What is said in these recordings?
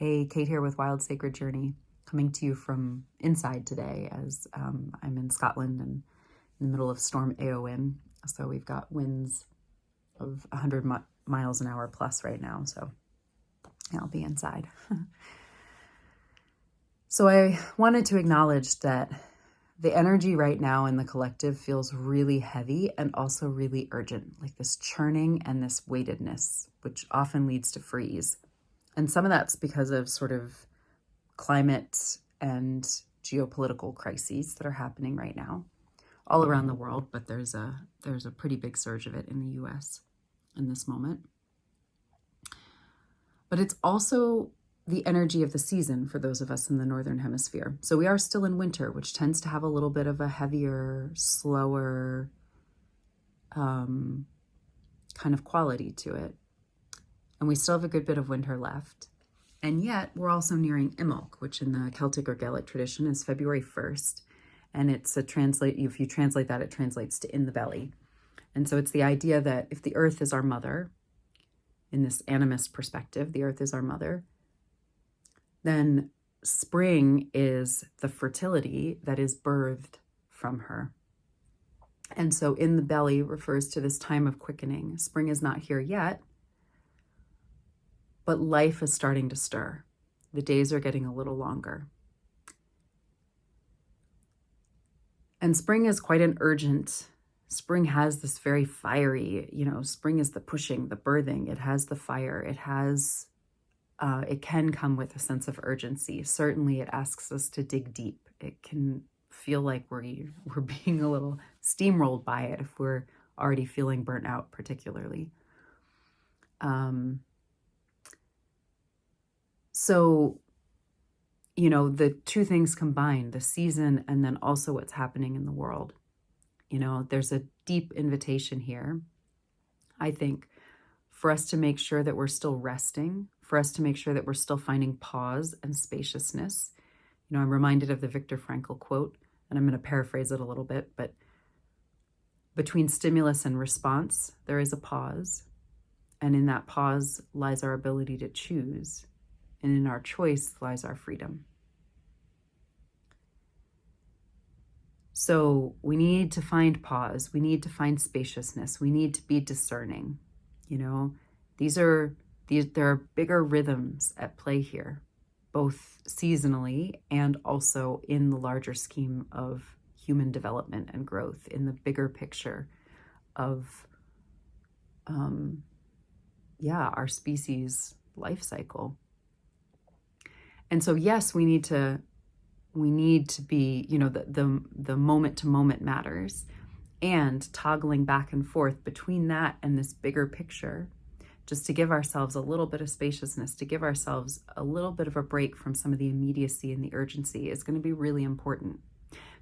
Hey, Kate here with Wild Sacred Journey, coming to you from inside today as I'm in Scotland and in the middle of Storm Eowyn. So we've got winds of 100 miles an hour plus right now, so I'll be inside. So I wanted to acknowledge that the energy right now in the collective feels really heavy and also really urgent, like this churning and this weightedness, which often leads to freeze. And some of that's because of sort of climate and geopolitical crises that are happening right now all around the world, but there's a pretty big surge of it in the US in this moment. But it's also the energy of the season for those of us in the Northern Hemisphere. So we are still in winter, which tends to have a little bit of a heavier, slower kind of quality to it. And we still have a good bit of winter left. And yet we're also nearing Imbolc, which in the Celtic or Gaelic tradition is February 1st. And it's if you translate that, it translates to in the belly. And so it's the idea that if the earth is our mother, in this animist perspective, the earth is our mother, then spring is the fertility that is birthed from her. And so in the belly refers to this time of quickening. Spring is not here yet, but life is starting to stir. The days are getting a little longer. And spring is quite an urgent. Spring has this very fiery, spring is the pushing, the birthing. It has the fire. It can come with a sense of urgency. Certainly it asks us to dig deep. It can feel like we're being a little steamrolled by it if we're already feeling burnt out, particularly. So, the two things combined, the season and then also what's happening in the world. There's a deep invitation here, I think, for us to make sure that we're still resting, for us to make sure that we're still finding pause and spaciousness. I'm reminded of the Viktor Frankl quote, and I'm going to paraphrase it a little bit, but between stimulus and response, there is a pause. And in that pause lies our ability to choose. And in our choice lies our freedom. So we need to find pause. We need to find spaciousness. We need to be discerning. There are bigger rhythms at play here, both seasonally and also in the larger scheme of human development and growth, in the bigger picture of, our species' life cycle. And so, yes, we need to be, the moment to moment matters, and toggling back and forth between that and this bigger picture, just to give ourselves a little bit of spaciousness, to give ourselves a little bit of a break from some of the immediacy and the urgency is going to be really important.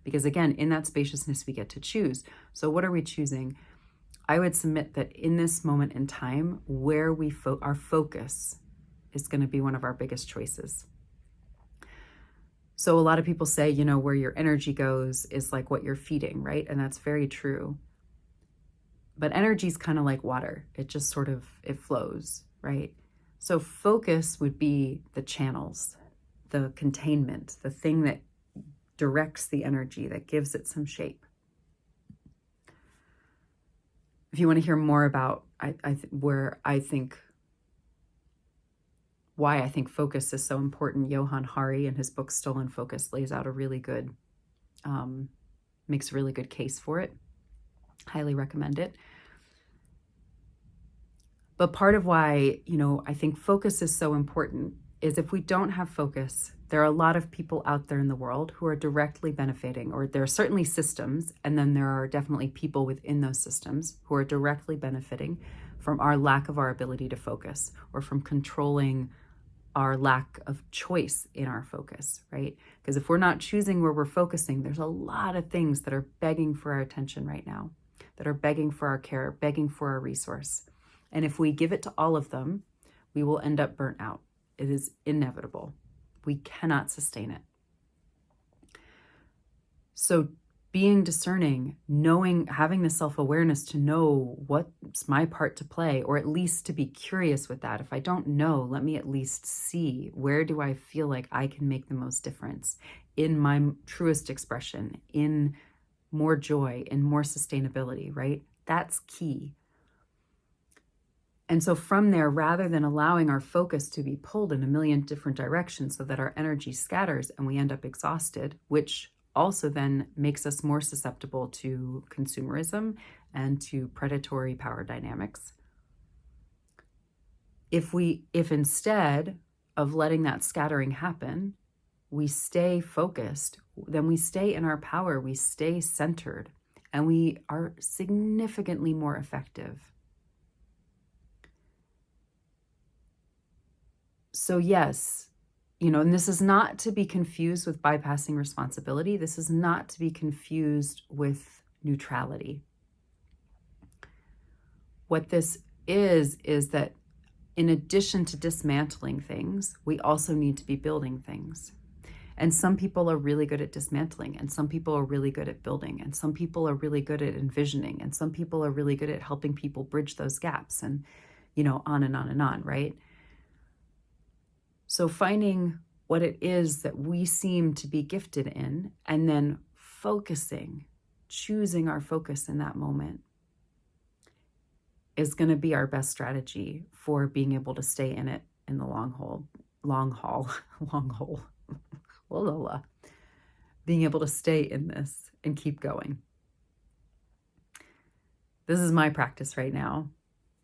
Because again, in that spaciousness, we get to choose. So what are we choosing? I would submit that in this moment in time, where our focus is going to be one of our biggest choices. So a lot of people say, where your energy goes is like what you're feeding, right? And that's very true. But energy is kind of like water. It just it flows, right? So focus would be the channels, the containment, the thing that directs the energy, that gives it some shape. If you want to hear more about why I think focus is so important, Johann Hari in his book Stolen Focus lays out makes a really good case for it. Highly recommend it. But part of why, I think focus is so important is if we don't have focus, there are a lot of people out there in the world who are directly benefiting, or there are certainly systems, and then there are definitely people within those systems who are directly benefiting from our lack of our ability to focus, or from controlling our lack of choice in our focus, right? Because if we're not choosing where we're focusing, there's a lot of things that are begging for our attention right now, that are begging for our care, begging for our resource. And if we give it to all of them, we will end up burnt out. It is inevitable. We cannot sustain it. So being discerning, knowing, having the self-awareness to know what's my part to play, or at least to be curious with that. If I don't know, let me at least see, where do I feel like I can make the most difference in my truest expression, in more joy, in more sustainability, right? That's key. And so from there, rather than allowing our focus to be pulled in a million different directions so that our energy scatters and we end up exhausted, which also then makes us more susceptible to consumerism and to predatory power dynamics. If instead of letting that scattering happen, we stay focused, then we stay in our power, we stay centered, and we are significantly more effective. So yes, and this is not to be confused with bypassing responsibility. This is not to be confused with neutrality. What this is that in addition to dismantling things, we also need to be building things. And some people are really good at dismantling, and some people are really good at building, and some people are really good at envisioning, and some people are really good at helping people bridge those gaps, and on and on and on, right? So finding what it is that we seem to be gifted in, and then focusing, choosing our focus in that moment, is going to be our best strategy for being able to stay in it in the long haul, being able to stay in this and keep going. This is my practice right now.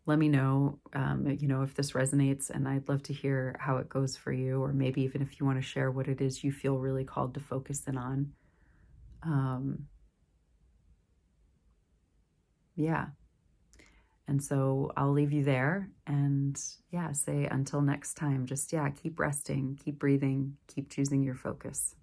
Let me know, if this resonates, and I'd love to hear how it goes for you, or maybe even if you want to share what it is you feel really called to focus in on. Yeah. And so I'll leave you there and say until next time, just keep resting, keep breathing, keep choosing your focus.